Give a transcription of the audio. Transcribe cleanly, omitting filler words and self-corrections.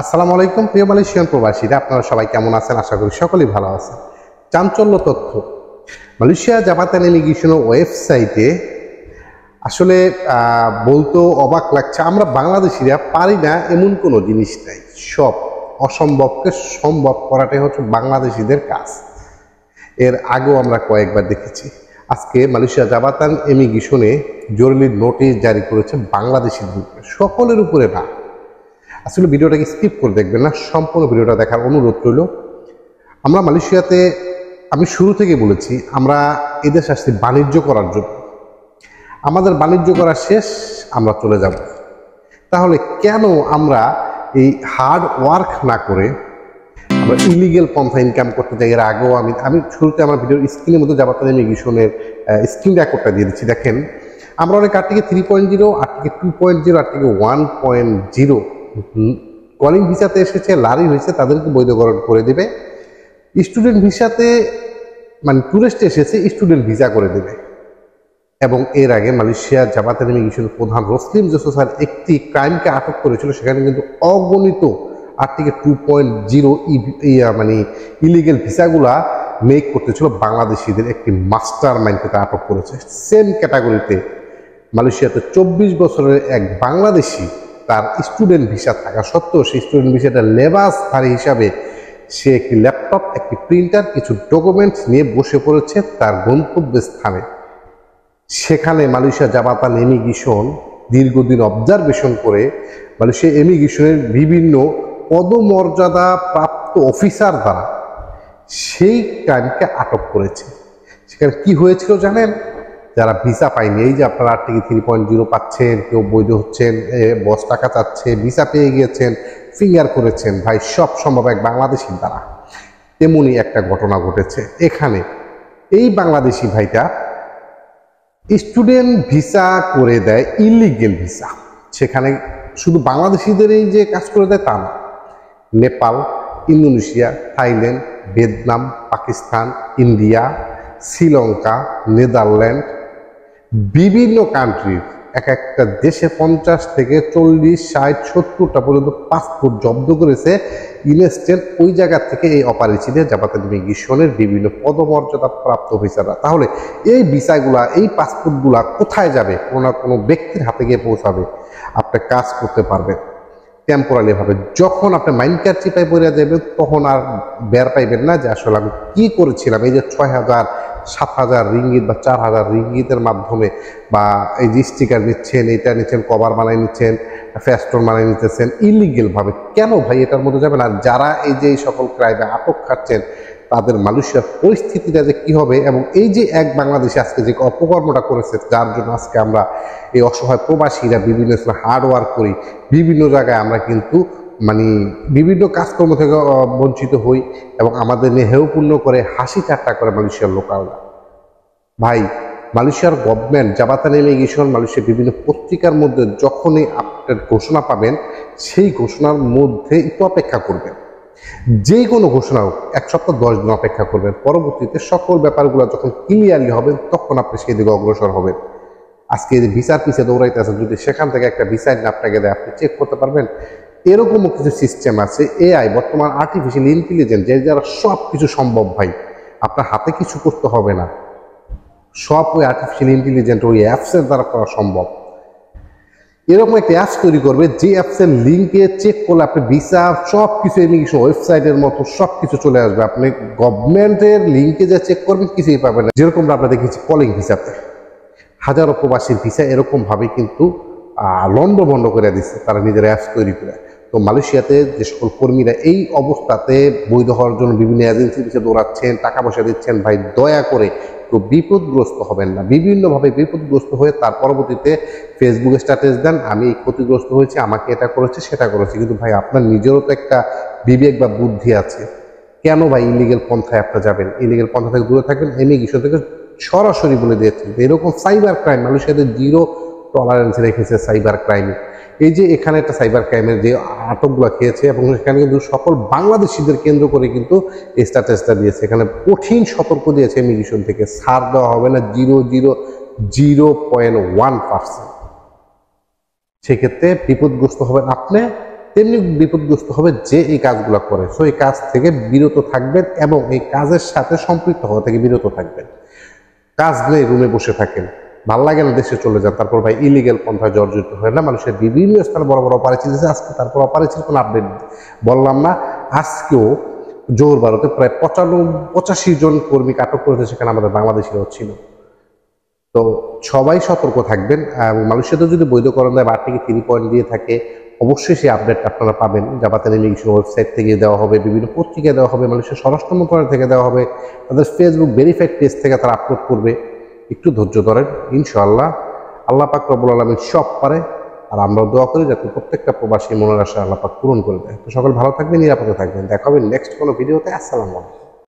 আসসালামু আলাইকুম প্রিয় মালয়েশিয়ান প্রবাসীরা, আপনারা সবাই কেমন আছেন? আশা করি সকলেই ভালো আছেন। চাঞ্চল্য তথ্য, মালয়েশিয়া জাবাতান ইমিগ্রেশনের ওয়েবসাইটে আসলে বলতেও অবাক লাগছে, আমরা বাংলাদেশিরা পারি না এমন কোনো জিনিস নাই। সব অসম্ভবকে সম্ভব করাটাই হচ্ছে বাংলাদেশিদের কাজ। এর আগেও আমরা কয়েকবার দেখেছি। আজকে মালয়েশিয়া জাবাতান ইমিগ্রেশনে জরুরি নোটিশ জারি করেছে বাংলাদেশিদের উপরে, সকলের উপরে না। আসলে ভিডিওটাকে স্কিপ করে দেখবেন না, সম্পূর্ণ ভিডিওটা দেখার অনুরোধ রইল। আমরা মালয়েশিয়াতে, আমি শুরু থেকে বলেছি, আমরা এদেশ আসছি বাণিজ্য করার জন্য। আমাদের বাণিজ্য করা শেষ, আমরা চলে যাব। তাহলে কেন আমরা এই হার্ড ওয়ার্ক না করে আমরা ইলিগেল পন্থা ইনকাম করতে যাই? এর আগেও আমি শুরুতে আমার ভিডিওর স্ক্রিনের মধ্যে জাবাতান ইমিগ্রেশনের স্ক্রিন রেকর্ডটা দিয়ে দিচ্ছি। দেখেন, আমরা অনেক আর্টিকেল 3.0, আর্টিকেল 2.0, আর্টিকেল 1.0 কলিং ভিসাতে এসেছে, লারি হয়েছে, তাদেরকে বৈধকরণ করে দেবে। স্টুডেন্ট ভিসাতে মানে টুরিস্ট এসেছে, স্টুডেন্ট ভিসা করে দেবে। এবং এর আগে মালয়েশিয়া জাবাতান ইমিগ্রেশনের প্রধান রসলিম জোসেফ স্যার একটি ক্রাইমকে আটক করেছিল, সেখানে কিন্তু অগণিত আর্টিকেল 2.0 মানে ইলিগেল ভিসাগুলা মেক করতেছিল বাংলাদেশিদের। একটি মাস্টার মাইন্ডকে আটক করেছে। সেম ক্যাটাগরিতে মালয়েশিয়াতে 24 বছরের এক বাংলাদেশি, তার স্টুডেন্ট ভিসা থাকা সত্ত্বেও সেই স্টুডেন্ট ভিসাটা লেবাসধারী হিসাবে সে একটি ল্যাপটপ, একটি প্রিন্টার, কিছু ডকুমেন্টস নিয়ে বসে পড়েছে তার গন্তব্যস্থানে। সেখানে মালয়েশিয়া জাবাতান ইমিগ্রেশন দীর্ঘদিন অবজারভেশন করে মালয়েশিয়া ইমিগ্রেশনের বিভিন্ন পদমর্যাদা প্রাপ্ত অফিসার দ্বারা সেই ক্রাইমকে আটক করেছে। সেখানে কি হয়েছিল জানেন? যারা ভিসা পায়নি, এই যে আপনারা আর্টিকেল 3.0 পাচ্ছেন, কেউ বৈধ হচ্ছেন, বস টাকা চাচ্ছে, ভিসা পেয়ে গিয়েছেন, ফিঙ্গার করেছেন, ভাই সব সম্ভব এক বাংলাদেশির দ্বারা। তেমনি একটা ঘটনা ঘটেছে এখানে। এই বাংলাদেশি ভাইটা স্টুডেন্ট ভিসা করে দেয় ইলিগেল ভিসা। সেখানে শুধু বাংলাদেশিদের এই যে কাজ করে দেয় তা না, Nepal, Indonesia, Thailand, Vietnam, Pakistan, India, Sri Lanka, Netherland, বিভিন্ন কান্ট্রির এক একটা দেশে 50 থেকে 40, 60, 70টা পর্যন্ত পাসপোর্ট জব্দ করেছে ইনস্ট্যান্ট ওই জায়গা থেকে এই অপারেশনে জাবাতান ইমিগ্রেশনের বিভিন্ন পদমর্যাদা প্রাপ্ত অফিসাররা। তাহলে এই ভিসাগুলা, এই পাসপোর্টগুলা কোথায় যাবে? কোনো না কোনো ব্যক্তির হাতে গিয়ে পৌঁছাবে। আপনি কাজ করতে পারবেন টেম্পোরারি ভাবে। যখন আপনি মাইন্ড কার্ড চিপায় পড়ে যাবেন, তখন আর বের পাইবেন না যে আসলে আমি কি করেছিলাম। এই যে 6,000, 7,000 রিঙ্গিত বা 4,000 রিঙ্গিতের মাধ্যমে, বা এই যে স্টিকার নিচ্ছেন, এটা নিচ্ছেন, কভার বানাই নিচ্ছেন, ফেস্টন বানাই নিতেছেন ইলিগেল ভাবে, কেন ভাই এটার মধ্যে যাবেন? আর যারা এই যে সকল ক্রাইমে আটক খাচ্ছেন, তাদের মালয়েশিয়ার পরিস্থিতিটা যে কি হবে, এবং এই যে এক বাংলাদেশি আজকে যে অপকর্মটা করেছে, যার জন্য আজকে আমরা এই অসহায় প্রবাসীরা বিভিন্ন হার্ড ওয়ার্ক করি, বিভিন্ন জায়গায় আমরা কিন্তু মানে বিভিন্ন কাজকর্ম থেকে বঞ্চিত হই, এবং আমাদের নিয়ে হেয়পূর্ণ করে, হাসি ঠাট্টা করে মালয়েশিয়ার লোকালরা। ভাই, মালয়েশিয়ার গভর্নমেন্ট জাবাতান ইমিগ্রেশন মালয়েশিয়ার বিভিন্ন পত্রিকার মধ্যে যখনই আপডেট ঘোষণা পাবেন, সেই ঘোষণার মধ্যে একটু অপেক্ষা করবেন। যে কোনো ঘোষণা হোক, 1 সপ্তাহ 10 দিন অপেক্ষা করবেন। পরবর্তীতে সকল ব্যাপারগুলো যখন ক্লিয়ারলি হবে, তখন আপনি সেই দিকে অগ্রসর হবেন। আজকে যে ভিসার পিছিয়ে দৌড়াইতে আছেন, যদি সেখান থেকে একটা ভিসা আপনাকে দেয়, আপনি চেক করতে পারবেন। এরকমও কিছু সিস্টেম আছে, এআই, বর্তমান আর্টিফিশিয়াল ইন্টেলিজেন্স, যে যারা সব কিছু সম্ভব। ভাই, আপনার হাতে কিছু করতে হবে না, সব ওই আর্টিফিশিয়াল ইন্টেলিজেন্স, ওই অ্যাপসের দ্বারা করা সম্ভব। এরকম একটা অ্যাপস তৈরি করবে, যে অ্যাপসের লিঙ্কে চেক করলে আপনি ভিসা সব কিছু ইমিগ্রেশন ওয়েবসাইটের মতো সব কিছু চলে আসবে। আপনি গভর্নমেন্টের লিঙ্কে যা চেক করবেন, কিছুই পাবেন না। যেরকম আমরা দেখেছি কলিং ভিসাতে হাজারো প্রবাসীর ভিসা এরকমভাবে কিন্তু লন্ডভন্ড করে দিচ্ছে তারা নিজের অ্যাপস তৈরি করে। তো মালয়েশিয়াতে যে সকল কর্মীরা এই অবস্থাতে বৈধ হওয়ার জন্য বিভিন্ন এজেন্সির পিছিয়ে দৌড়াচ্ছেন, টাকা পয়সা দিচ্ছেন, ভাই দয়া করে তো বিপদগ্রস্ত হবেন না। বিভিন্নভাবে বিপদগ্রস্ত হয়ে তার পরবর্তীতে ফেসবুকে স্ট্যাটাস দেন, আমি ক্ষতিগ্রস্ত হয়েছি, আমাকে এটা করেছে, সেটা করেছে। কিন্তু ভাই, আপনার নিজেরও তো একটা বিবেক বা বুদ্ধি আছে। কেন ভাই ইলিগেল পন্থায় আপনারা যাবেন? ইলিগেল পন্থা থেকে দূরে থাকবেন। ইমিগ্রেশন থেকে সরাসরি বলে দিয়েছেন এরকম সাইবার ক্রাইম মালয়েশিয়াতে 0 টলারেন্স রেখেছে সাইবার ক্রাইমে। এই যে এখানে একটা সাইবার ক্রাইমের যে আটকগুলো খেয়েছে, এবং সেখানে কিন্তু সকল বাংলাদেশিদের কেন্দ্র করে কিন্তু এই স্ট্যাটাসটা দিয়েছে। এখানে কঠিন সতর্ক দিয়েছে ইমিগ্রেশন থেকে, ছাড় দেওয়া হবে না 0.01%। সেক্ষেত্রে বিপদগ্রস্ত হবেন আপনি, তেমনি বিপদগ্রস্ত হবে যে এই কাজগুলো করে। সো এই কাজ থেকে বিরত থাকবেন এবং এই কাজের সাথে সম্পৃক্ত হওয়া থেকে বিরত থাকবেন। কাজ নেই, রুমে বসে থাকেন, ভাল লাগে না, দেশে চলে যান, তারপর ভাই ইলিগেল পন্থায় জর্জরিত হয় না। মানুষের বিভিন্ন স্থানে বড় বড় অপারেশন আছে, আজকে তারপর অপারেশন কোনো আপডেট বললাম না। আজকেও জোর ভারতে প্রায় 85 জন কর্মীকে আটক করেছে, সেখানে আমাদের বাংলাদেশিরাও ছিল। তো সবাই সতর্ক থাকবেন এবং মালয়েশিয়াতে যদি বৈধকরণ দেয় বা থেকে 3 পয়েন্ট দিয়ে থাকে, অবশ্যই সেই আপডেটটা আপনারা পাবেন। জাপাতের ইমিগ্রেশন ওয়েবসাইট থেকে দেওয়া হবে, বিভিন্ন পত্রিকায় দেওয়া হবে, মালয়েশিয়ার স্বরাষ্ট্র মন্ত্রণালয় থেকে দেওয়া হবে, তাদের ফেসবুক ভেরিফাইড পেজ থেকে তারা আপলোড করবে। একটু ধৈর্য ধরেন, ইনশাআল্লাহ আল্লাহ পাক রব্বুল আলামিন সব পারে। আর আমরা দোয়া করি যাতে প্রত্যেকটা প্রবাসী মনের আশা আল্লাহ পাক পূরণ করে দেয়। তো সকল ভালো থাকবেন, নিরাপদে থাকবেন। দেখা হবে নেক্সট কোনো ভিডিওতে। আসসালামু আলাইকুম।